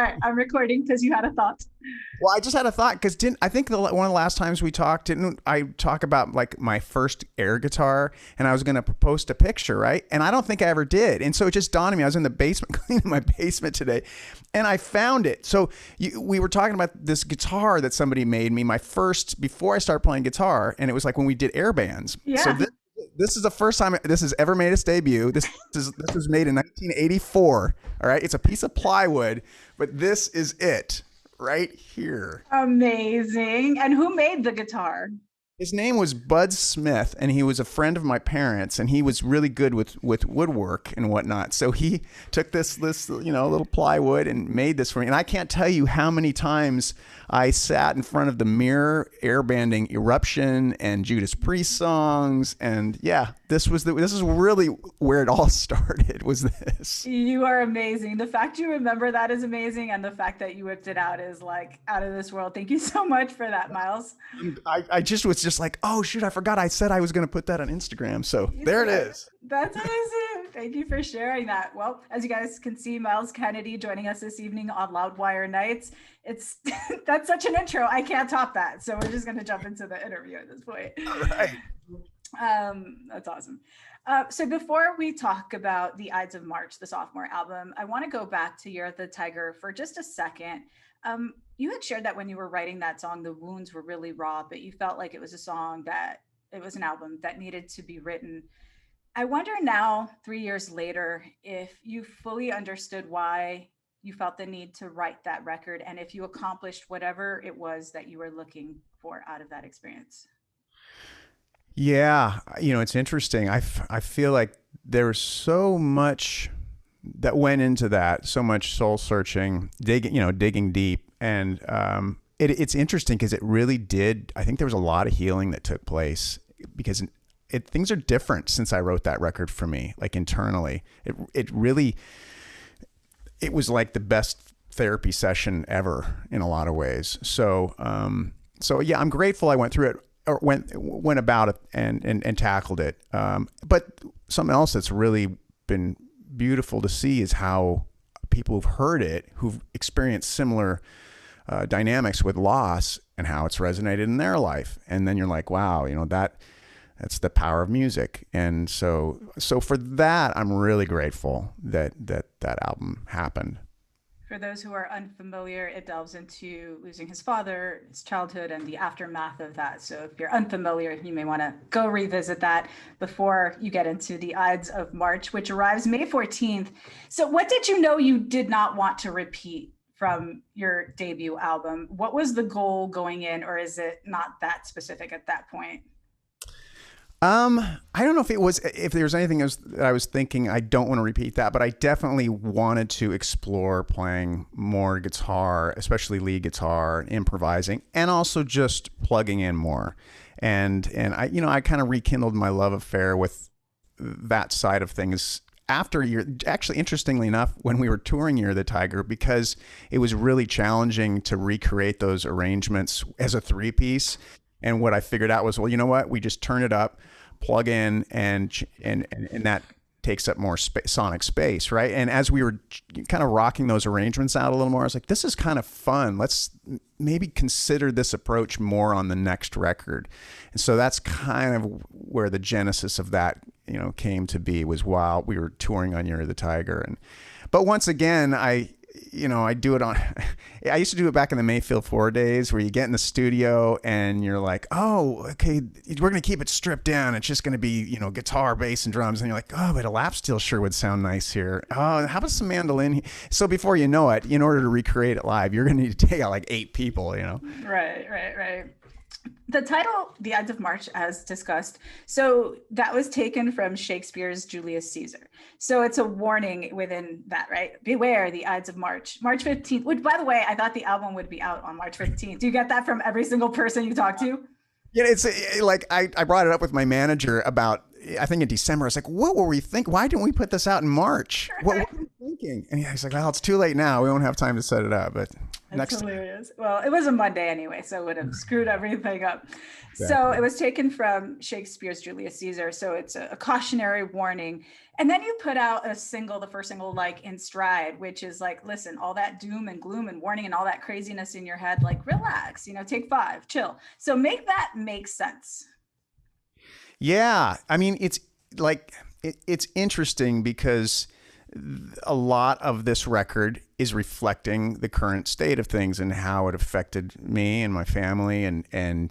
right. I'm recording because you had a thought. Well, I just had a thought because didn't I think one of the last times we talked, didn't I talk about like my first air guitar and I was going to post a picture, right? And I don't think I ever did. And so it just dawned on me. I was in the basement cleaning my basement today and I found it. So we were talking about this guitar that somebody made me, my first, before I started playing guitar. And it was like when we did air bands. So Yeah. this is the first time this has ever made its debut. This was made in 1984. All right. It's a piece of plywood, but this is it. Right here. Amazing. And who made the guitar? His name was Bud Smith, and he was a friend of my parents, and he was really good with woodwork and whatnot. So he took this little plywood and made this for me. And I can't tell you how many times I sat in front of the mirror airbanding Eruption and Judas Priest songs. And yeah, this is really where it all started, was this. You are amazing. The fact you remember that is amazing. And the fact that you whipped it out is like out of this world. Thank you so much for that, Myles. I just was just like, oh shoot, I forgot I said I was going to put that on Instagram. So there it is. That's amazing. Thank you for sharing that. Well, as you guys can see, Myles Kennedy joining us this evening on Loudwire Nights. It's that's such an intro. I can't top that. So we're just going to jump into the interview at this point. All right. That's awesome. So before we talk about the Ides of March, the sophomore album, I want to go back to Year of the Tiger for just a second. You had shared that when you were writing that song, the wounds were really raw, but you felt like it was a song that it was an album that needed to be written. I wonder now, 3 years later, if you fully understood why you felt the need to write that record and if you accomplished whatever it was that you were looking for out of that experience. Yeah, it's interesting. I feel like there was so much that went into that, so much soul searching, digging deep. And it's interesting because it really did. I think there was a lot of healing that took place because things are different since I wrote that record for me, like internally. It was like the best therapy session ever in a lot of ways. So yeah, I'm grateful I went through it or went about it and tackled it. But something else that's really been beautiful to see is how people who've heard it, who've experienced similar dynamics with loss and how it's resonated in their life. And then you're like, wow, that's the power of music. And so for that, I'm really grateful that album happened. For those who are unfamiliar, it delves into losing his father, his childhood, and the aftermath of that. So if you're unfamiliar, you may want to go revisit that before you get into the Ides of March, which arrives May 14th. So what did you know you did not want to repeat from your debut album? What was the goal going in, or is it not that specific at that point? I don't know if there was anything else that I was thinking, I don't want to repeat that, but I definitely wanted to explore playing more guitar, especially lead guitar, improvising, and also just plugging in more. And I kind of rekindled my love affair with that side of things after actually, interestingly enough, when we were touring Year of the Tiger, because it was really challenging to recreate those arrangements as a 3-piece. And what I figured out was, well, you know what? We just turn it up, plug in, and that takes up more sonic space, right? And as we were kind of rocking those arrangements out a little more, I was like, this is kind of fun. Let's maybe consider this approach more on the next record. And so that's kind of where the genesis of that, came to be, was while we were touring on Year of the Tiger. But once again, I do it I used to do it back in the Mayfield 4 days, where you get in the studio and you're like, oh, okay, we're going to keep it stripped down. It's just going to be, guitar, bass, and drums. And you're like, oh, but a lap steel sure would sound nice here. Oh, how about some mandolin? So before you know it, in order to recreate it live, you're going to need to take out like 8 people, Right. The title, The Ides of March, as discussed, so that was taken from Shakespeare's Julius Caesar. So it's a warning within that, right? Beware the Ides of March. March 15th, which, by the way, I thought the album would be out on March 15th. Do you get that from every single person you talk to? Yeah, it's like I brought it up with my manager about, I think in December. I was like, what were we thinking? Why didn't we put this out in March? What were we thinking? And he's like, well, it's too late now. We won't have time to set it up. But That's hilarious. Well, it was a Monday anyway, so it would have screwed everything up. So Exactly. it was taken from Shakespeare's Julius Caesar. So it's a cautionary warning. And then you put out a single, the first single, like In Stride, which is like, listen, all that doom and gloom and warning and all that craziness in your head, like relax, take 5, chill. So make that make sense. Yeah, I mean, it's like it's interesting because a lot of this record is reflecting the current state of things and how it affected me and my family and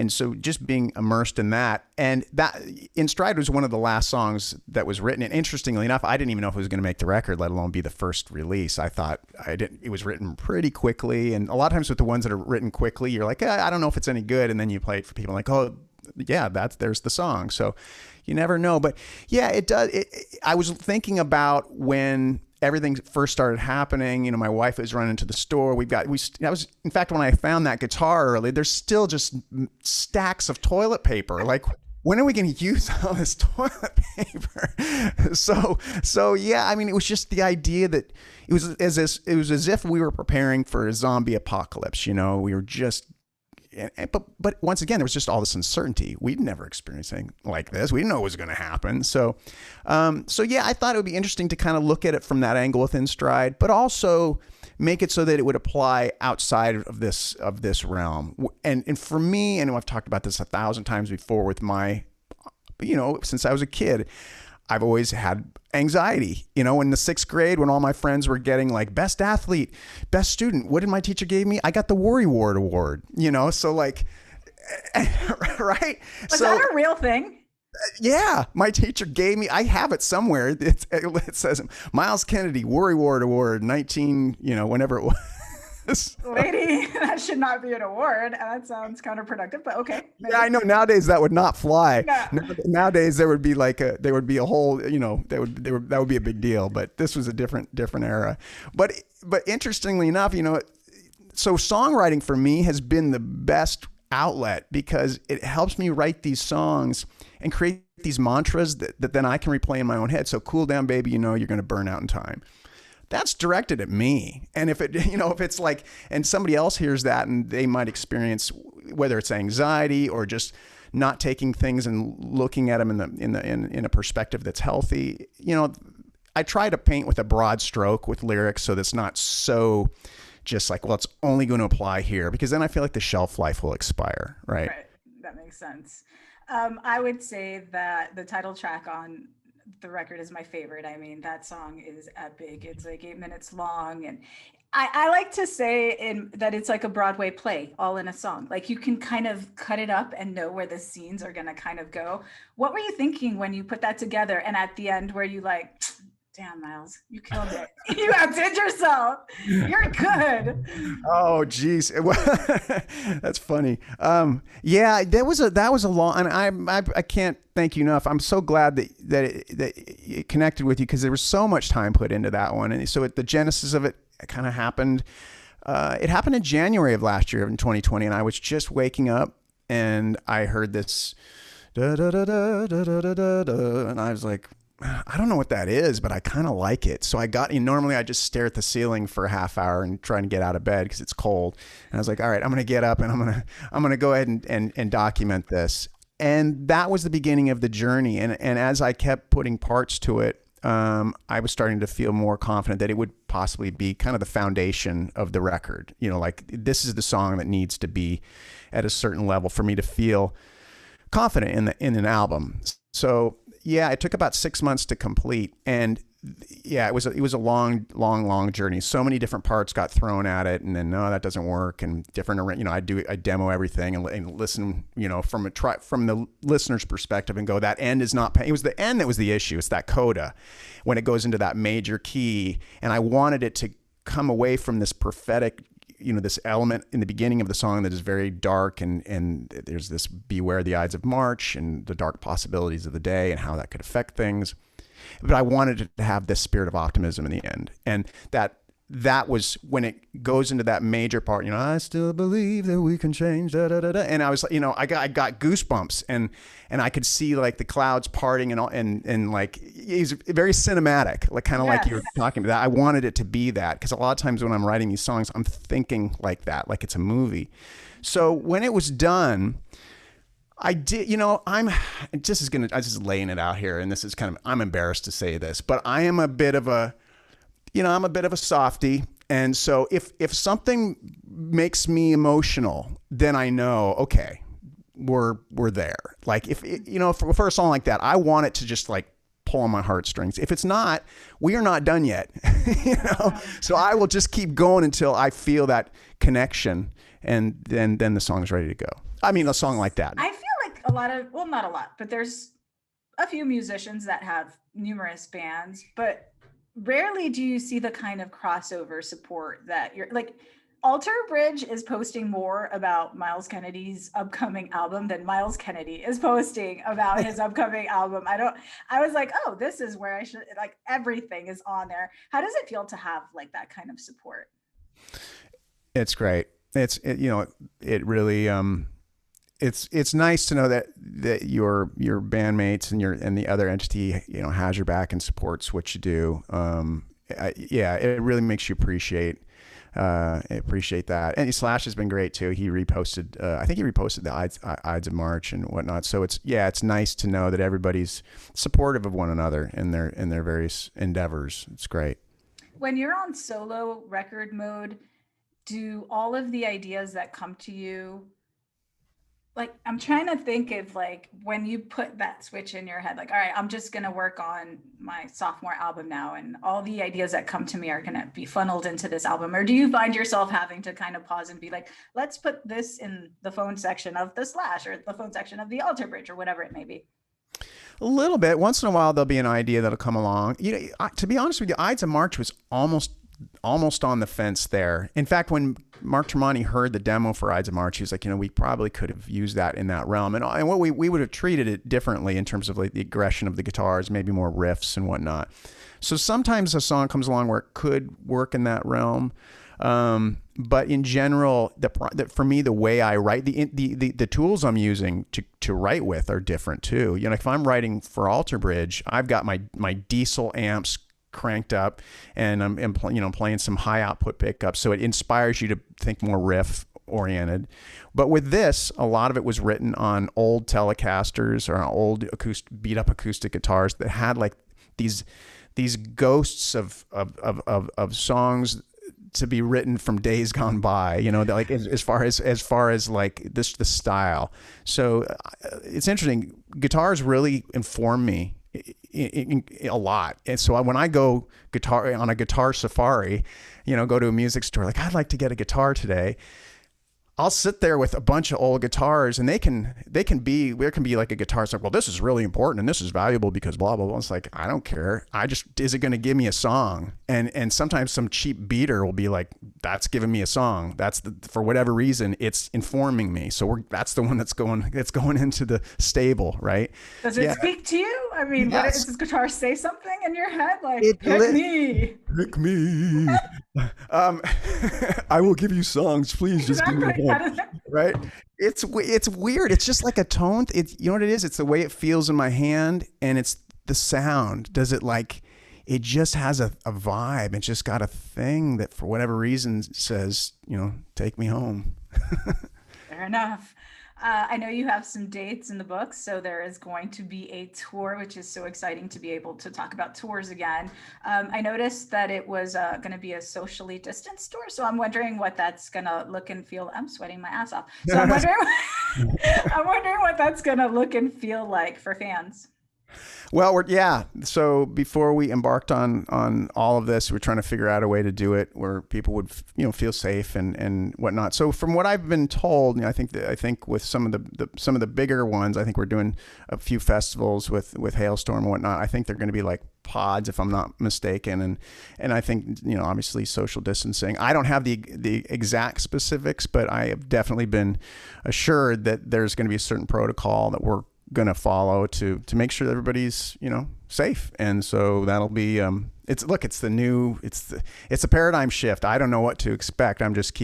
so just being immersed in that. And that In Stride was one of the last songs that was written. And interestingly enough, I didn't even know if it was going to make the record, let alone be the first release. I thought it was written pretty quickly. And a lot of times with the ones that are written quickly, you're like, I don't know if it's any good. And then you play it for people like, oh yeah, there's the song. So you never know. But yeah, it does. I was thinking about when everything first started happening. My wife was running to the store. In fact, when I found that guitar early, there's still just stacks of toilet paper. Like, when are we going to use all this toilet paper? So yeah, I mean, it was just the idea that it was as if we were preparing for a zombie apocalypse. We were just, but once again, there was just all this uncertainty. We'd never experienced anything like this. We didn't know what was going to happen. So yeah, I thought it would be interesting to kind of look at it from that angle within Stride, but also make it so that it would apply outside of this realm. And for me, and I've talked about this 1,000 times before with my, since I was a kid, I've always had anxiety. In the 6th grade, when all my friends were getting like best athlete, best student, what did my teacher give me? I got the Worry Ward award, so like, right? Was that a real thing? Yeah, my teacher gave me, I have it somewhere. It says Myles Kennedy Worry Ward Award 19, whenever it was. Lady, that should not be an award. That sounds counterproductive, but okay. Maybe. Yeah, I know. Nowadays that would not fly. No. Nowadays there would be a whole, that would be a big deal. But this was a different era. But interestingly enough, so songwriting for me has been the best outlet because it helps me write these songs and create these mantras that then I can replay in my own head. So cool down, baby. You're going to burn out in time. That's directed at me. And if if it's like, and somebody else hears that and they might experience, whether it's anxiety or just not taking things and looking at them in a perspective that's healthy, I try to paint with a broad stroke with lyrics so that's not so just like, well, it's only going to apply here, because then I feel like the shelf life will expire. Right. That makes sense. I would say that the title track on the record is my favorite. I mean, that song is epic. It's like 8 minutes long. And I like to say that it's like a Broadway play all in a song. Like you can kind of cut it up and know where the scenes are going to kind of go. What were you thinking when you put that together? And at the end, were you like, damn, Myles, you killed it. You outdid yourself. You're good. Oh, geez. That's funny. Yeah, that was a long, and I can't thank you enough. I'm so glad that it connected with you, because there was so much time put into that one. And so the genesis of it kind of happened. It happened in January of last year, in 2020. And I was just waking up and I heard this da da da da da da da da, and I was like, I don't know what that is, but I kind of like it. So normally I just stare at the ceiling for a half hour and try and get out of bed because it's cold. And I was like, all right, I'm going to get up and I'm going to go ahead and document this. And that was the beginning of the journey. And as I kept putting parts to it, I was starting to feel more confident that it would possibly be kind of the foundation of the record. Like this is the song that needs to be at a certain level for me to feel confident in an album. So yeah, it took about 6 months to complete. And yeah, it was a long journey. So many different parts got thrown at it, and then, no, that doesn't work. And different, I demo everything and listen, from the listener's perspective and go, that end is not, it was the end that was the issue. It's that coda when it goes into that major key. And I wanted it to come away from this prophetic, this element in the beginning of the song that is very dark, and there's this beware the Ides of March and the dark possibilities of the day and how that could affect things. But I wanted it to have this spirit of optimism in the end. And that that was when it goes into that major part, I still believe that we can change, da, da, da, da. And I was, I got goosebumps, and I could see like the clouds parting, and all, and like, he's very cinematic, like kind of like you were Yes. talking about that. I wanted it to be that, because a lot of times when I'm writing these songs, I'm thinking like that, like it's a movie. So when it was done, I did, I'm just laying it out here. And this is I'm embarrassed to say this, but I am a bit of a, I'm a bit of a softie. And so if something makes me emotional, then I know, okay, we're there. Like if, for a song like that, I want it to just like pull on my heartstrings. If it's not, we are not done yet, so I will just keep going until I feel that connection. And then the song's ready to go. I mean, a song like that. I feel like a lot of, well, not a lot, but there's a few musicians that have numerous bands, but rarely do you see the kind of crossover support that you're like. Alter Bridge is posting more about Myles Kennedy's upcoming album than Myles Kennedy is posting about his upcoming album. I was like, oh, this is where I should, like, everything is on there. How does it feel to have like that kind of support? It's great. It really, it's nice to know that your bandmates and the other entity, has your back and supports what you do. It really makes you appreciate that. And Slash has been great too. He reposted, I think he reposted the Ides of March and whatnot. So it's nice to know that everybody's supportive of one another in their various endeavors. It's great. When you're on solo record mode, do all of the ideas that come to you, like, I'm trying to think of like when you put that switch in your head, like, all right, I'm just going to work on my sophomore album now, and all the ideas that come to me are going to be funneled into this album? Or do you find yourself having to kind of pause and be like, let's put this in the phone section of the Slash, or the phone section of the Alter Bridge, or whatever it may be? A little bit. Once in a while, there'll be an idea that'll come along. To be honest with you, Ides of March was almost on the fence there. In fact, when Mark Tremonti heard the demo for Ides of March, he was like, we probably could have used that in that realm. And what we would have treated it differently in terms of like the aggression of the guitars, maybe more riffs and whatnot. So sometimes a song comes along where it could work in that realm. But in general, for me, the way I write, the tools I'm using to write with are different too. If I'm writing for Alter Bridge, I've got my diesel amps cranked up, and I'm playing some high output pickups, so it inspires you to think more riff oriented. But with this, a lot of it was written on old Telecasters or old beat up acoustic guitars that had like these ghosts of songs to be written from days gone by, like as far as like the style. So it's interesting. Guitars really inform me a lot. And so when I go on a guitar safari, go to a music store, like, I'd like to get a guitar today, I'll sit there with a bunch of old guitars, and there can be like a guitar. It's like, well, this is really important and this is valuable because blah, blah, blah. It's like, I don't care. Is it going to give me a song? And sometimes some cheap beater will be like, that's giving me a song. For whatever reason, it's informing me. So that's the one that's going into the stable, right? Does it speak to you? I mean, yes. Does this guitar say something in your head? Like, pick me. I will give you songs. Please just give me one. Right? It's weird. It's just like a tone. You know what it is? It's the way it feels in my hand, and it's the sound. Does it like? It just has a vibe. It's just got a thing that, for whatever reason, says, take me home. Fair enough. I know you have some dates in the books, so there is going to be a tour, which is so exciting to be able to talk about tours again. I noticed that it was going to be a socially distanced tour, so I'm wondering what that's going to look and feel. I'm sweating my ass off. So I'm wondering what that's going to look and feel like for fans. Well, so before we embarked on all of this, we're trying to figure out a way to do it where people would, feel safe and whatnot. So from what I've been told, I think with some of the bigger ones, I think we're doing a few festivals with Hailstorm and whatnot. I think they're going to be like pods, if I'm not mistaken. And I think, obviously social distancing. I don't have the exact specifics, but I have definitely been assured that there's going to be a certain protocol that we're going to follow to make sure that everybody's safe. And so that'll be it's it's a paradigm shift. I don't know what to expect. I'm just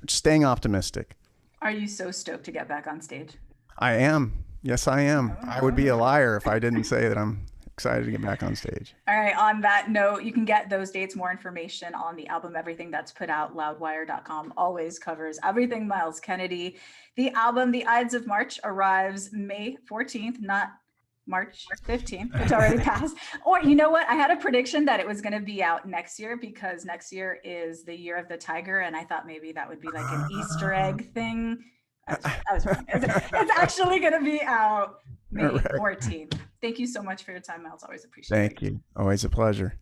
staying optimistic. Are you so stoked to get back on stage? I am. Yes, I am. Oh, I would be a liar if I didn't say that I'm excited to get back on stage. All right. On that note, you can get those dates, more information on the album, everything that's put out. Loudwire.com always covers everything Myles Kennedy. The album, The Ides of March, arrives May 14th, not March 15th, which already passed. Or you know what? I had a prediction that it was going to be out next year because next year is the year of the tiger. And I thought maybe that would be like an Easter egg thing. I was wrong. It's actually going to be out May 14th. Thank you so much for your time, Myles. Always appreciate it. Thank you. Always a pleasure.